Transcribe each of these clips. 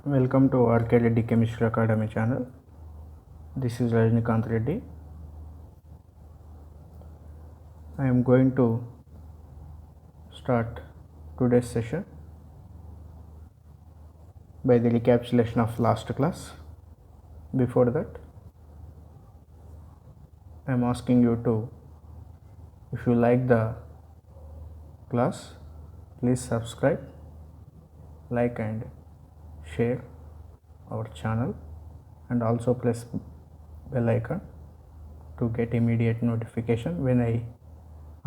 Welcome to RK Reddy Chemistry Academy channel. This is Rajnikant Reddy. I am going to start today's session by the recapitulation of last class. Before that, I am asking you to, if you like the class, please subscribe, like and share our channel, and also press bell icon to get immediate notification when I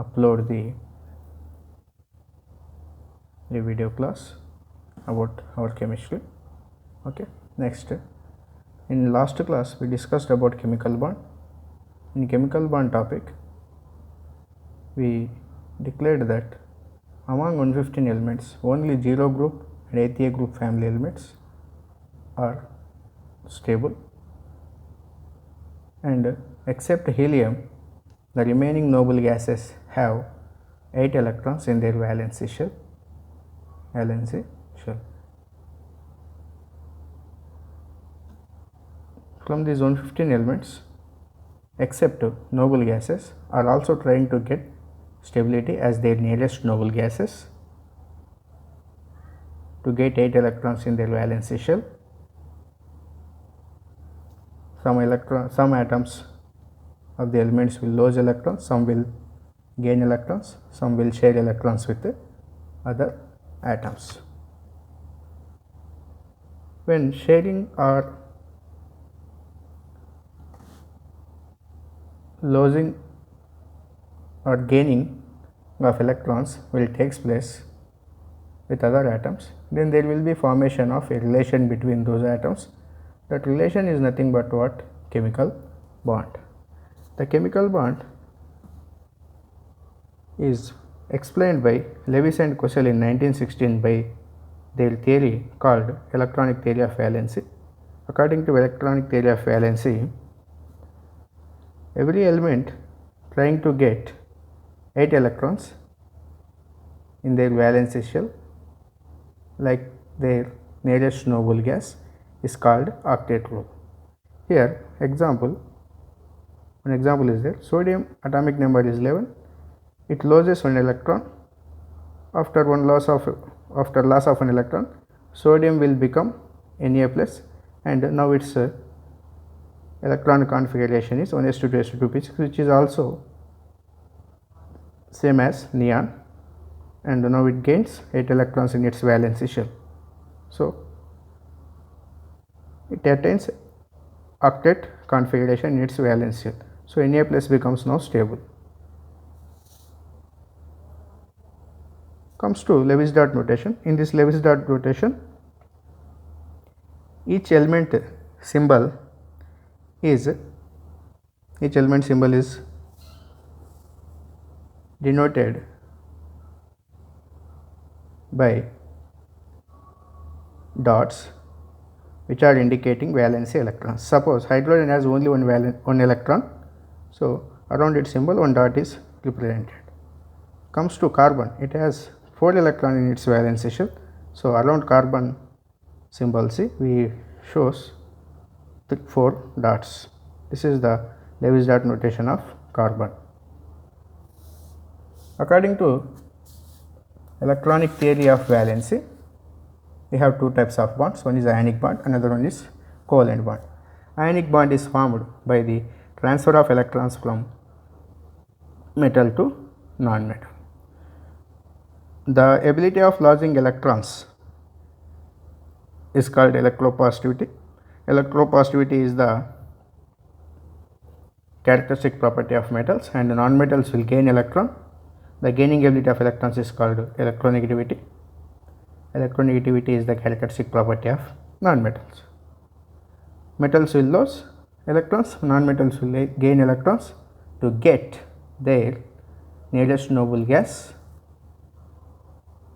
upload the video class about our chemistry. Okay, next, in last class we discussed about chemical bond. In chemical bond topic, we declared that among 115 elements, only 0 group and 8A group family elements are stable, and except helium, the remaining noble gases have 8 electrons in their valency shell. From these 115 elements, except noble gases are also trying to get stability as their nearest noble gases to get 8 electrons in their valency shell. Some atoms of the elements will lose electrons, some will gain electrons, some will share electrons with other atoms. When sharing or losing or gaining of electrons will takes place with other atoms, then there will be formation of a relation between those atoms. That relation is nothing but what? Chemical bond. The chemical bond is explained by Lewis and Cousel in 1916 by their theory called electronic theory of valency. According to electronic theory of valency, every element trying to get 8 electrons in their valency shell, like their nearest noble gas, is called octet group. Here, one example is there. Sodium atomic number is 11. It loses one electron. After loss of an electron, sodium will become Na plus, and now its electron configuration is 1s2 2s2 2p6, which is also same as neon, and now it gains 8 electrons in its valency shell. So it attains octet configuration in its valence shell. So Na plus becomes now stable. Comes to Lewis dot notation. In this Lewis dot notation, each element symbol is denoted by dots which are indicating valency electrons. Suppose hydrogen has only one electron, so around its symbol one dot is represented. Comes to carbon, it has 4 electrons in its valency shell, so around carbon symbol C we shows 4 dots. This is the Lewis dot notation of carbon. According to electronic theory of valency, we have two types of bonds. One is ionic bond, another one is covalent bond. Ionic bond is formed by the transfer of electrons from metal to non-metal. The ability of losing electrons is called electropositivity. Electropositivity is the characteristic property of metals, and the non-metals will gain electron. The gaining ability of electrons is called electronegativity. Electronegativity is the characteristic property of non-metals. Metals will lose electrons, non-metals will gain electrons to get their nearest noble gas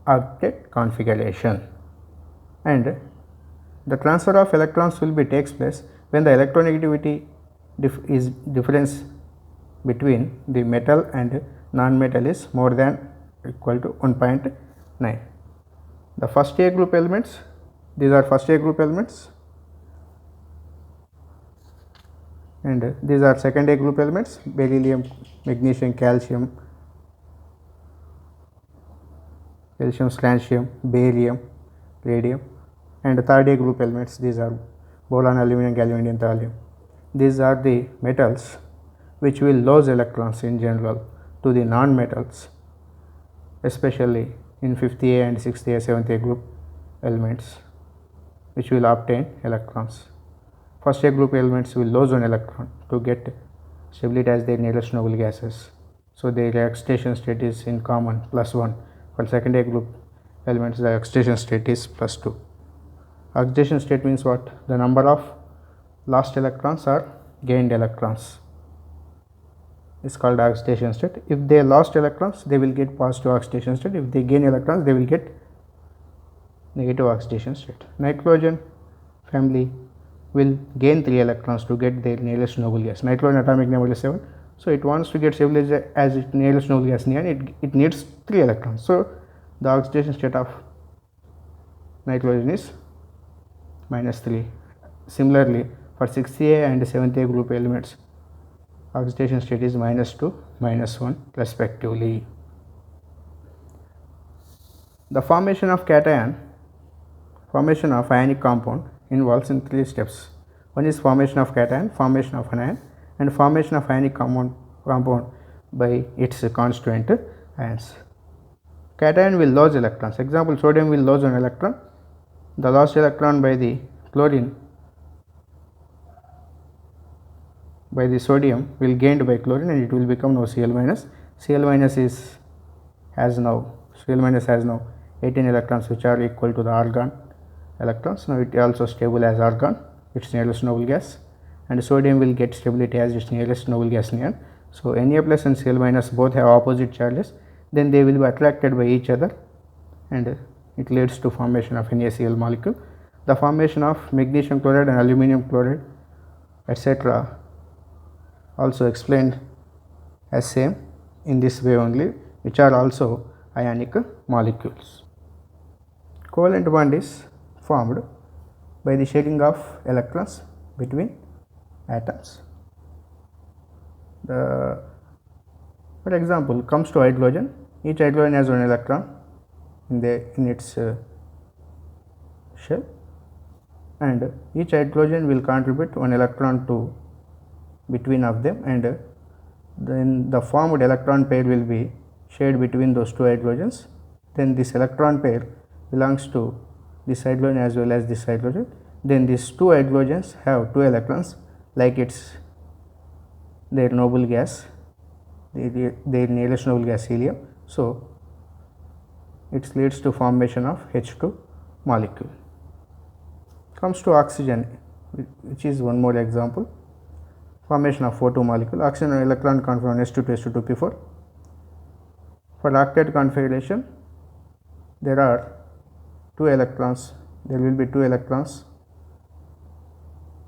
octet configuration, and the transfer of electrons will be takes place when the electronegativity is difference between the metal and non-metal is more than or equal to 1.9. The first A group elements these are first A group elements, and these are second A group elements, beryllium, magnesium, calcium, strontium, barium, radium, and third A group elements, these are boron, aluminum, gallium, and thallium. These are the metals which will lose electrons in general to the non-metals, especially in 5th A and 6th A, 7th A group elements, which will obtain electrons. First A group elements will lose one electron to get stability as their nearest noble gases. So their oxidation state is in common +1. For second A group elements, the oxidation state is +2. Oxidation state means what? The number of lost electrons or gained electrons is called oxidation state. If they lost electrons, they will get positive oxidation state. If they gain electrons, they will get negative oxidation state. Nitrogen family will gain 3 electrons to get their nearest noble gas. Nitrogen atomic number is 7. So it wants to get stability as its nearest noble gas neon. It needs 3 electrons. So the oxidation state of nitrogen is -3. Similarly, for 6th A and 7th A group elements, oxidation state is -2, -1 respectively. The formation of ionic compound involves in 3 steps. One is formation of cation, formation of anion, and formation of ionic compound by its constituent ions. Cation will lose electrons. Example, sodium will lose an electron. The lost electron by the chlorine by the sodium will gained by chlorine, and it will become now Cl minus. Cl minus has now 18 electrons, which are equal to the argon electrons. Now it is also stable as argon, its nearest noble gas, and sodium will get stability as its nearest noble gas neon. So Na plus and Cl minus both have opposite charges, then they will be attracted by each other, and it leads to formation of NaCl molecule. The formation of magnesium chloride and aluminum chloride, etc., also explained as same in this way only, which are also ionic molecules. Covalent bond is formed by the sharing of electrons between atoms. For example, comes to hydrogen. Each hydrogen has one electron in its shell, and each hydrogen will contribute one electron to between of them, and then the formed electron pair will be shared between those two hydrogens. Then this electron pair belongs to this hydrogen as well as this hydrogen. Then these two hydrogens have 2 electrons like it's their noble gas, their nearest noble gas helium. So it leads to formation of H2 molecule. Comes to oxygen, which is one more example. Formation of O2 molecule. Oxygen electron configuration S2 to S2 2p4. For octet configuration, there are 2 electrons. There will be 2 electrons.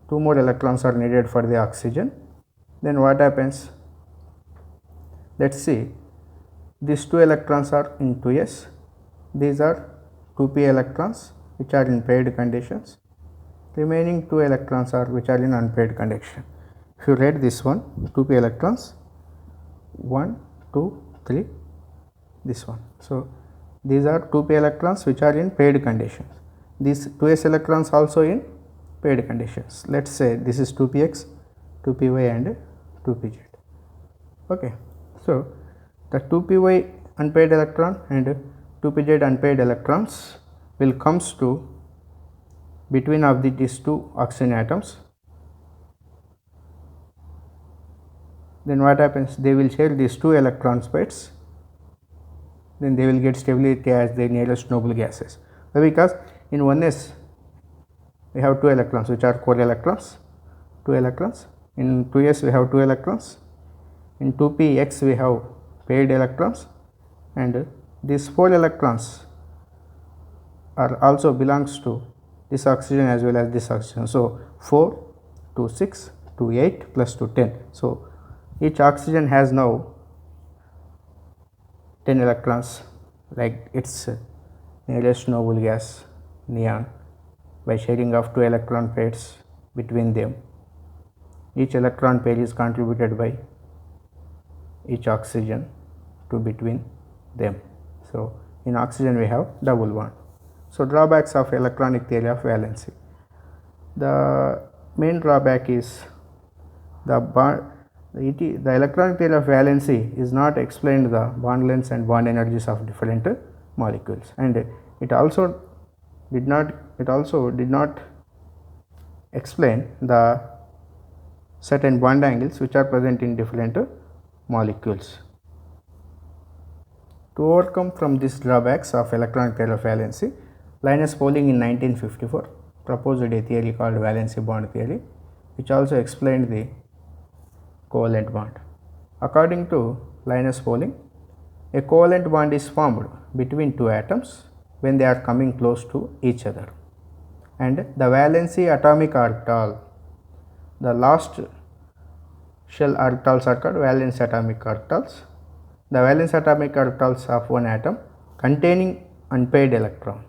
2 more electrons are needed for the oxygen. Then what happens? Let's see. These 2 electrons are in 2s. These are 2p electrons which are in paired conditions. Remaining 2 electrons are which are in unpaired condition. If you read this one, 2p electrons, 1, 2, 3, this one. So these are 2p electrons which are in paired conditions. These 2s electrons also in paired conditions. Let's say this is 2px, 2py and 2pz. Okay. So the 2py unpaired electron and 2pz unpaired electrons will comes to between of these 2 oxygen atoms. Then what happens? They will share these 2 electron pairs. Then they will get stability as their nearest noble gases. Why? Because in 1s we have 2 electrons which are core electrons, 2 electrons. In 2s we have 2 electrons. In 2px we have paired electrons, and these 4 electrons are also belongs to this oxygen as well as this oxygen. So 4 to 6 to 8 plus to 10. So each oxygen has now 10 electrons like its nearest noble gas neon. by sharing of 2 electron pairs between them. Each electron pair is contributed by each oxygen to between them. So in oxygen we have double bond. So drawbacks of electronic theory of valency. The main drawback is the electronic theory of valency is not explained the bond lengths and bond energies of different molecules, and it also did not explain the certain bond angles which are present in different molecules. To overcome from these drawbacks of electronic theory of valency, Linus Pauling in 1954 proposed a theory called valency bond theory, which also explained the covalent bond. According to Linus Pauling, a covalent bond is formed between two atoms when they are coming close to each other, and the valency atomic orbital, the last shell orbitals are called valence atomic orbitals. The valence atomic orbitals of one atom containing unpaired electron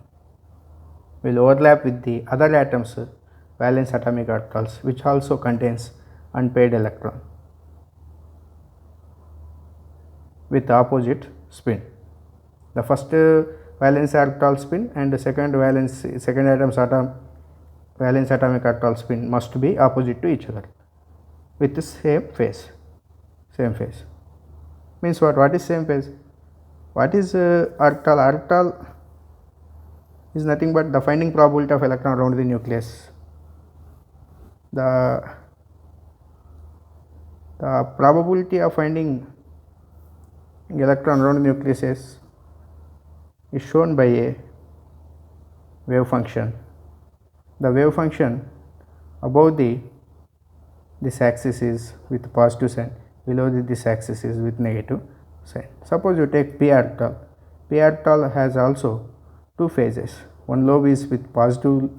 will overlap with the other atom's valence atomic orbitals which also contains unpaired electron with opposite spin. The first valence orbital spin and the second atom's valence atomic orbital spin must be opposite to each other with the same phase. Means what is same phase? What is orbital? Orbital is nothing but the finding probability of electron around the nucleus. The probability of finding electron around the nucleus is shown by a wave function. The wave function above this axis is with positive sign, below this axis is with negative sign. Suppose you take p orbital. P orbital has also two phases. One lobe is with positive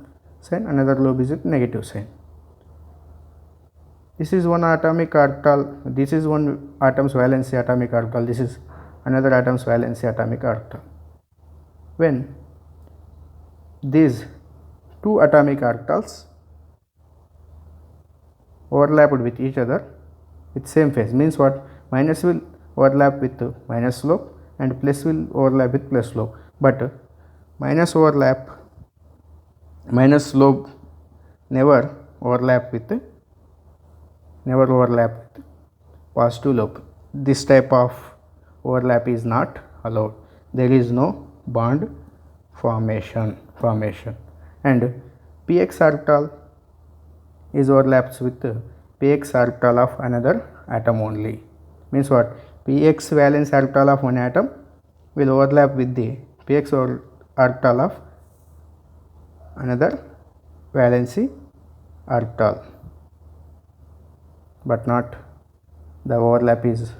sign, another lobe is with negative sign. This is one atomic orbital. This is one atom's valency atomic orbital. This is another atom's valency atomic orbital. When these two atomic orbitals overlapped with each other with same phase, means what? Minus will overlap with minus slope and plus will overlap with plus slope, but minus slope never overlap with positive lobe. This type of overlap is not allowed. There is no bond formation, and px orbital is overlaps with px orbital of another atom only. Means what? Px valence orbital of one atom will overlap with the px orbital of another valency orbital, but not the overlap is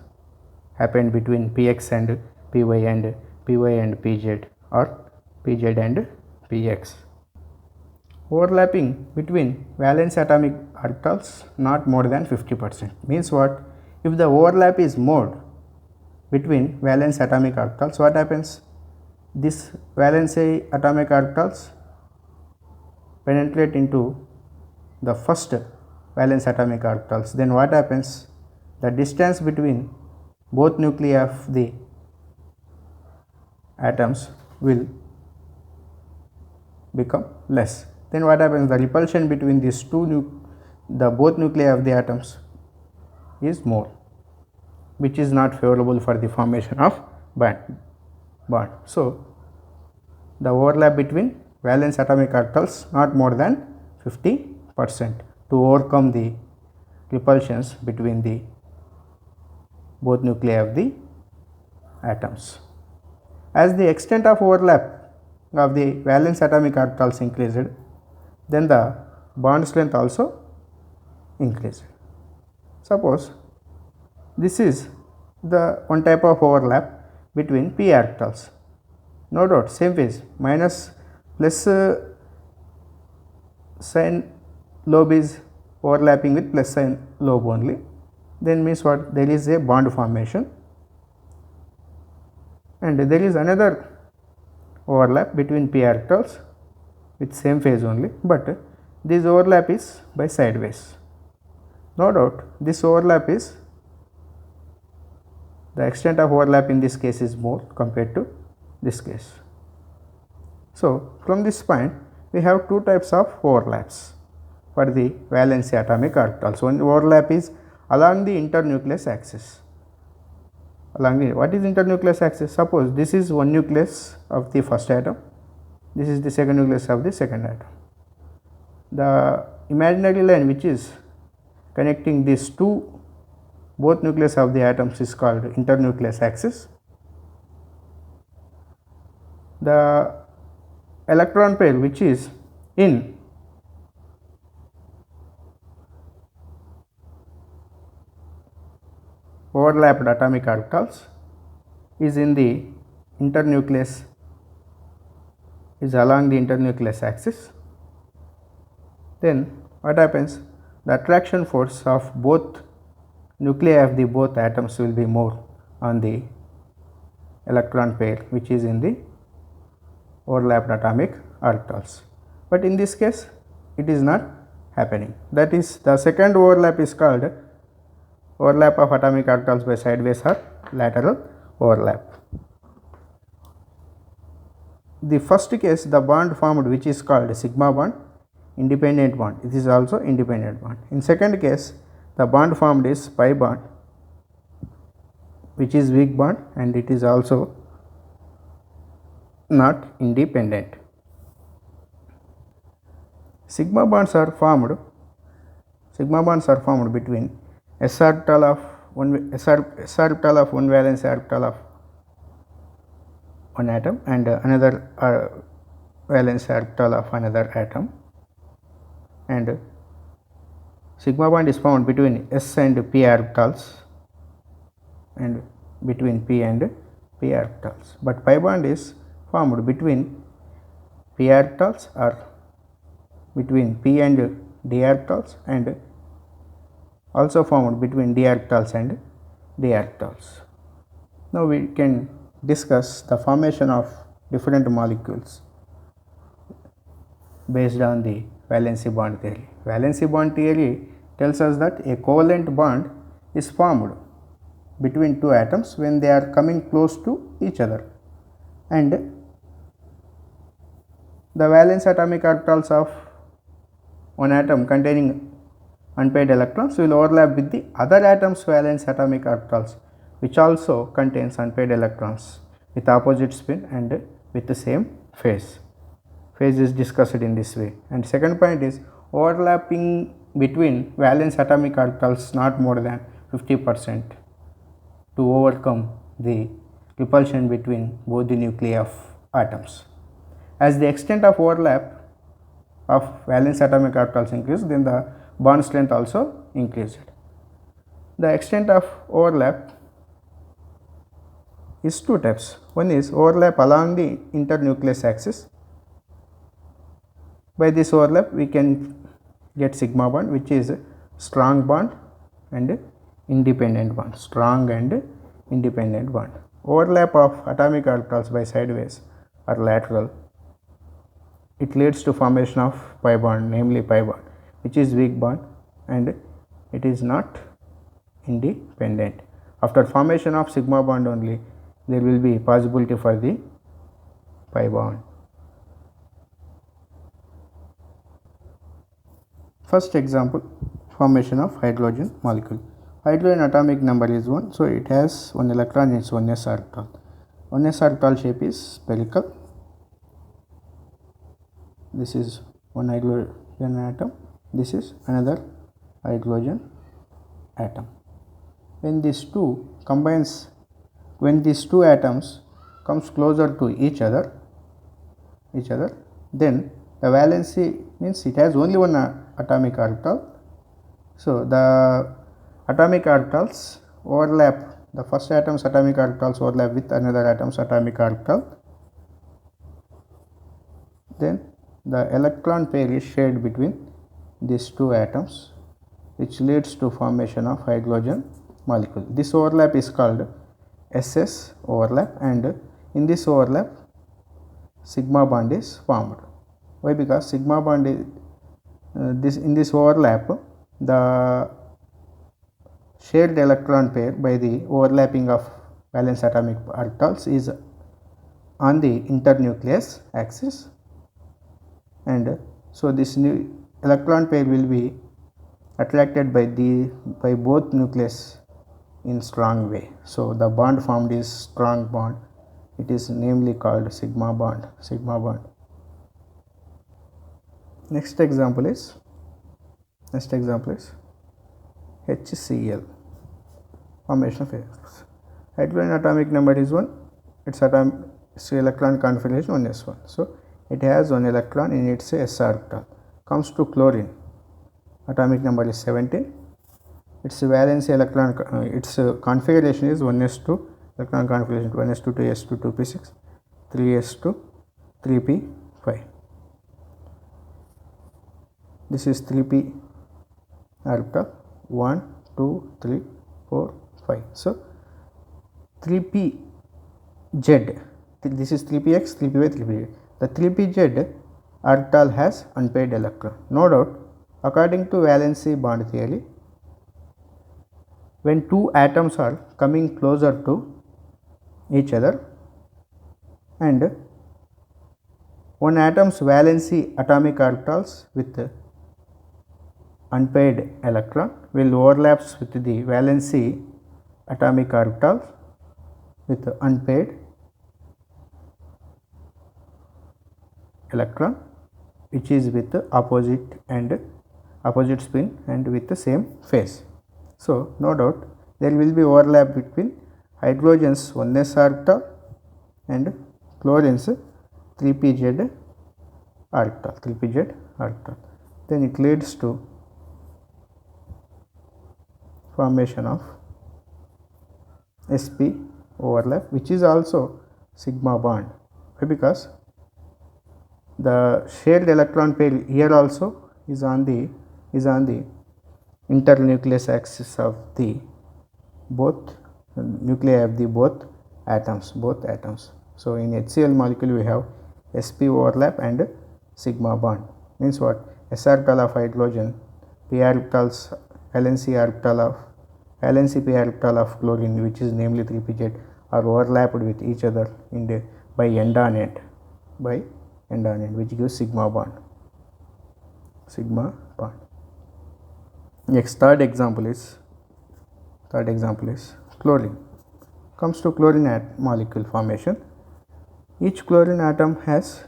happened between px and py and pz or pz and px. Overlapping between valence atomic orbitals not more than 50%. Means what? If the overlap is more between valence atomic orbitals, what happens? This valency atomic orbitals penetrate into the first valence atomic orbitals. Then what happens? The distance between both nuclei of the atoms will become less. Then what happens? The repulsion between these both nuclei of the atoms is more, which is not favorable for the formation of bond. So the overlap between valence atomic orbitals not more than 50% to overcome the repulsions between the both nuclei of the atoms. As the extent of overlap of the valence atomic orbitals increased, then the bond strength also increased. Suppose this is the one type of overlap between p orbitals. No doubt, same phase, minus plus sign lobe is overlapping with plus sign lobe only. Then means what? There is a bond formation, and there is another overlap between p orbitals with same phase only, but this overlap is by sideways. No doubt this overlap is, the extent of overlap in this case is more compared to this case. So from this point we have two types of overlaps for the valency atomic orbitals. One overlap is along the internucleus axis. What is internucleus axis? Suppose this is one nucleus of the first atom, this is the second nucleus of the second atom. The imaginary line which is connecting these two, both nucleus of the atoms, is called internucleus axis. The electron pair which is in overlapped atomic orbitals is in the internucleus, is along the internucleus axis. Then what happens? The attraction force of both nuclei of the both atoms will be more on the electron pair which is in the overlapped atomic orbitals. But in this case it is not happening. That is, the second overlap is called overlap of atomic orbitals by sideways or lateral overlap. The first case, the bond formed which is called sigma bond, independent bond, it is also independent bond. In second case, the bond formed is pi bond which is weak bond, and it is also not independent. Sigma bonds are formed between s orbital of one valence orbital of one atom and another valence orbital of another atom, and sigma bond is found between s and p orbitals and between p and p orbitals, but pi bond is formed between p orbitals or between p and d orbitals, and also formed between d orbitals and d orbitals. Now we can discuss the formation of different molecules based on the valency bond theory. Valency bond theory tells us that a covalent bond is formed between two atoms when they are coming close to each other, and the valence atomic orbitals of one atom containing unpaired electrons will overlap with the other atom's valence atomic orbitals which also contains unpaired electrons with opposite spin and with the same phase. Phase is discussed in this way. And second point is overlapping between valence atomic orbitals not more than 50% to overcome the repulsion between both the nuclei of atoms. As the extent of overlap of valence atomic orbitals increase, then the bond strength also increased. The extent of overlap is two types. One is overlap along the internucleus axis. By this overlap we can get sigma bond, which is strong bond and independent bond, strong and independent bond. Overlap of atomic orbitals by sideways or lateral, it leads to formation of pi bond, namely pi bond, which is weak bond and it is not independent. After formation of sigma bond only there will be possibility for the pi bond. First example, formation of hydrogen molecule. Hydrogen atomic number is 1, so it has one electron in its 1s orbital. 1s orbital shape is spherical. This is one hydrogen atom, this is another hydrogen atom. When these two atoms comes closer to each other, then the valency means it has only one atomic orbital. So the atomic orbitals overlap, the first atom's atomic orbitals overlap with another atom's atomic orbital. Then the electron pair is shared between these two atoms, which leads to formation of hydrogen molecule. This overlap is called SS overlap, and in this overlap sigma bond is formed. Why? Because sigma bond is in this overlap, the shared electron pair by the overlapping of valence atomic orbitals is on the internucleus axis, and so this new electron pair will be attracted by both nucleus in strong way. So the bond formed is strong bond. It is namely called sigma bond. Next example is HCl, formation of electrons. Hydrogen atomic number is 1, its electron configuration 1s1. So it has 1 electron in its s orbital. Comes to chlorine, atomic number is 17, its valence electron its configuration is 1s2, electron configuration 1s2, 2s2, 2p6, 3s2, 3p5. This is 3p orbital, 1, 2, 3, 4, 5. So 3pz, this is 3px, 3py, 3pz. The 3pz orbital has unpaired electron. No doubt, according to valency bond theory, when two atoms are coming closer to each other and one atom's valency atomic orbitals with unpaired electron will overlaps with the valency atomic orbital with unpaired electron, which is with opposite spin and with the same phase. So no doubt there will be overlap between hydrogen's 1s orbital and chlorine's 3pz orbital. Then it leads to formation of sp overlap, which is also sigma bond. Why? Because the shared electron pair here also is on the internucleus axis of the both nuclei of the both atoms. So in HCl molecule we have sp overlap and sigma bond. Means what? s orbital of hydrogen, p orbitals, valency p orbital of chlorine, which is namely 3pz, are overlapped with each other by end on end, which gives sigma bond. Next, third example is chlorine. Comes to chlorine molecule formation. Each chlorine atom has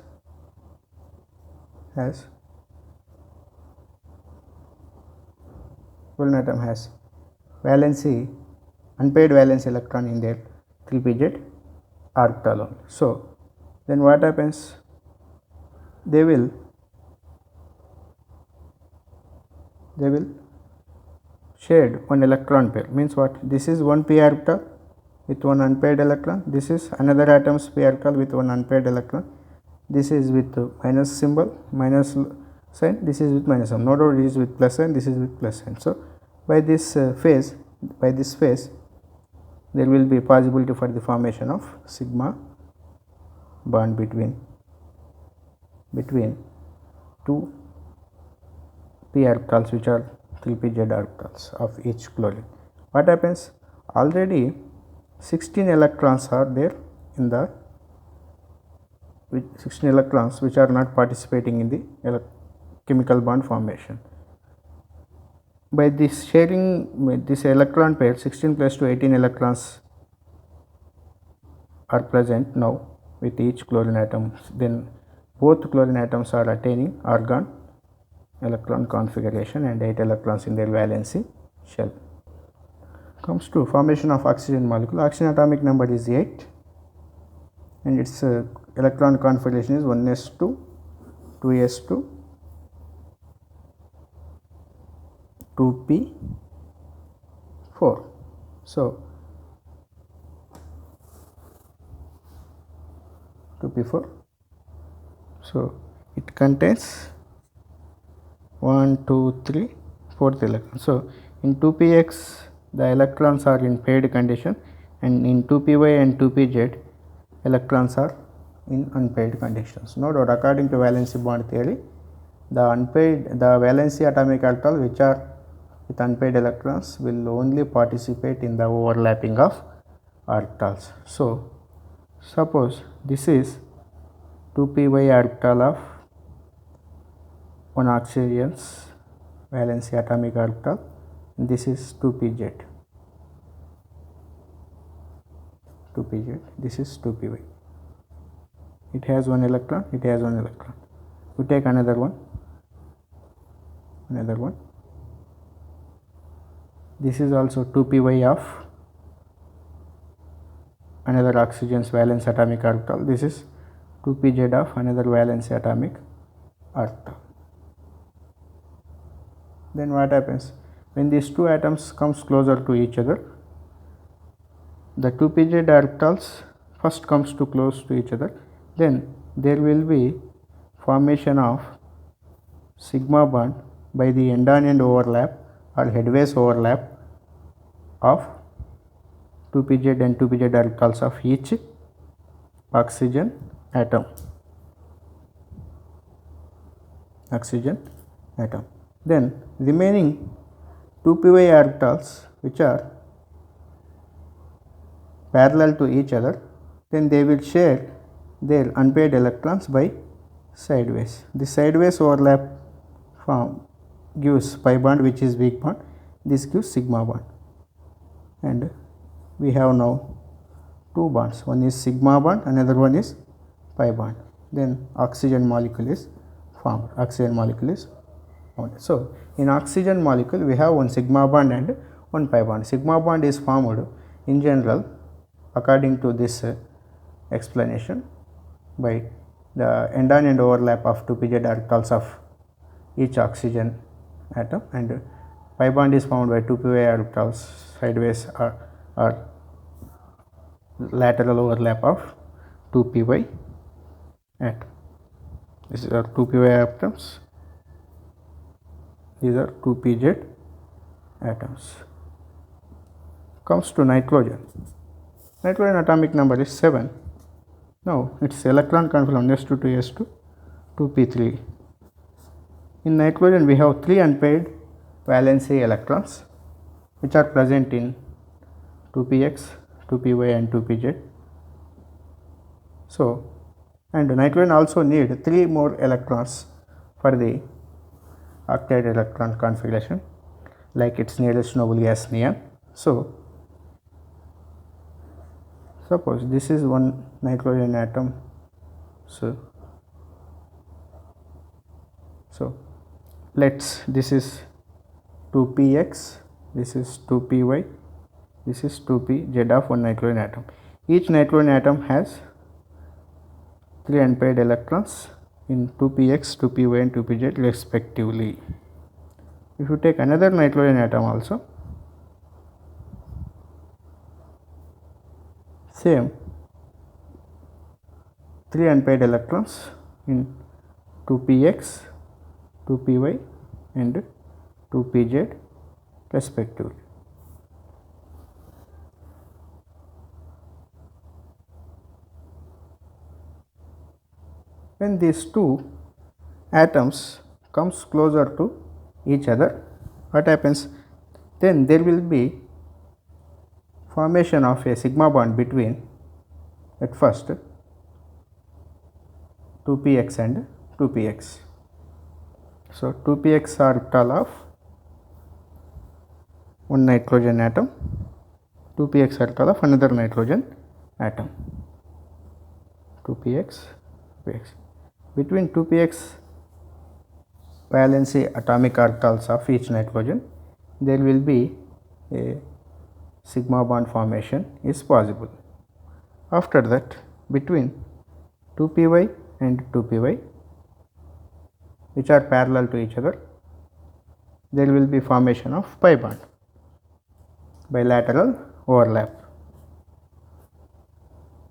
unpaired valence electron in their 3pz orbital. So then what happens? They will shade one electron pair. Means what? This is one p orbital with one unpaired electron. This is another atom's p orbital with one unpaired electron. This is with minus symbol, minus sign. This is with minus sign. No doubt it is with plus sign. This is with plus sign. So by this phase, there will be possibility for the formation of sigma bond between two p orbitals, which are 3pz orbitals of each chlorine. What happens? Already 16 electrons are there in the 16 electrons which are not participating in the chemical bond formation. By this sharing this electron pair, 16 plus 2, 18 electrons are present now with each chlorine atom. Then both chlorine atoms are attaining argon electron configuration and 8 electrons in their valency shell. Comes to formation of oxygen molecule. Oxygen atomic number is 8 and its electron configuration is 1s2, 2s2, 2p4. So 2p4. So it contains 1, 2, 3, 4th electron. So in 2px the electrons are in paired condition, and in 2py and 2pz electrons are in unpaired conditions. No doubt, according to valency bond theory, the valency atomic orbital which are with unpaired electrons will only participate in the overlapping of orbitals. So, suppose this is 2p orbital of one oxygen's valency atomic orbital, and this is 2pz, this is 2py. It has one electron, it has one electron. We take another one. This is also 2py of another oxygen's valence atomic orbital. This is 2pz of another valence atomic orbital. Then what happens? When these two atoms comes closer to each other, the 2pz orbitals first comes to close to each other, then there will be formation of sigma bond by the end-on-end overlap or headways overlap of 2pz and 2pz orbitals of each oxygen atom. Then remaining 2py orbitals which are parallel to each other, then they will share their unpaired electrons by sideways. The sideways overlap form gives pi bond, which is weak bond. This gives sigma bond, and we have now two bonds. One is sigma bond, another one is pi bond. Then oxygen molecule is formed. So in oxygen molecule we have one sigma bond and one pi bond. Sigma bond is formed in general, according to this explanation, by the end-on-end overlap of 2pz orbitals of each oxygen atom, and pi bond is formed by 2py orbitals sideways or lateral overlap of 2py atom. These are 2py atoms, these are 2pz atoms. Comes to nitrogen. Nitrogen atomic number is 7. Now its electron configuration s2 to s2 2p3. In nitrogen we have 3 unpaired valency electrons which are present in 2px, 2py and 2pz. So, and nitrogen also need 3 more electrons for the octet electron configuration, like its nearest noble gas neon. So, suppose this is one nitrogen atom. So this is 2px, this is 2py, this is 2pz of one nitrogen atom. Each nitrogen atom has 3 unpaired electrons in 2px, 2py and 2pz respectively. If you take another nitrogen atom also, same 3 unpaired electrons in 2px, 2py and 2pz respectively. When these two atoms comes closer to each other, what happens? Then there will be formation of a sigma bond between, at first, 2px and 2px. So 2px orbital of one nitrogen atom, 2px orbital of another nitrogen atom, 2px, between 2px valency atomic orbitals of each nitrogen, there will be a sigma bond formation is possible. After that, between 2py and 2py, which are parallel to each other, there will be formation of pi bond, bilateral overlap.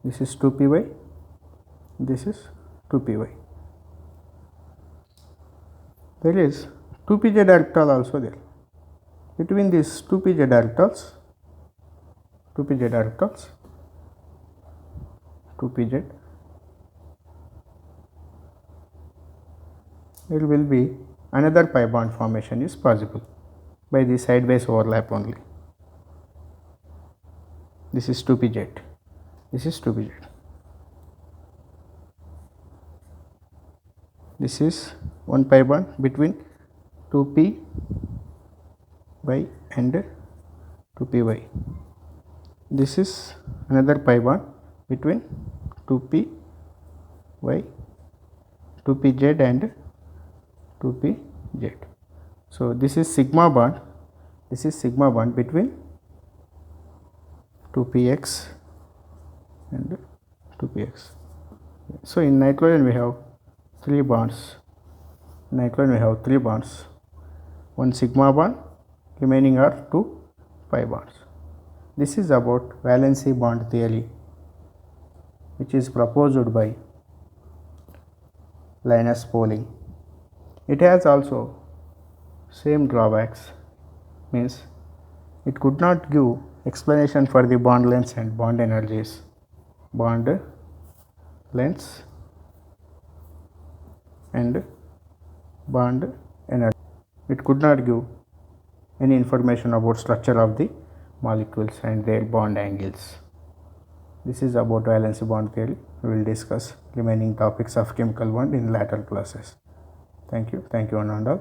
This is 2py, this is 2py. There is 2pz orbital also there. Between these 2pz orbitals, 2pz, there will be another pi bond formation is possible by the sidewise overlap only. This is 2pz. This is 2pz. This is one pi bond between 2py and 2py. This is another pi bond between 2py, 2pz and 2pz. So this is sigma bond. This is sigma bond between 2px and 2px. So in nitrogen we have 3 bonds. In nitrogen we have 3 bonds. One sigma bond, remaining are 2 pi bonds. This is about valency bond theory, which is proposed by Linus Pauling. It has also same drawbacks, means it could not give explanation for the bond lengths and bond energies. Bond lengths and bond energy. It could not give any information about structure of the molecules and their bond angles. This is about valency bond theory. We will discuss remaining topics of chemical bond in later classes. Thank you one and all.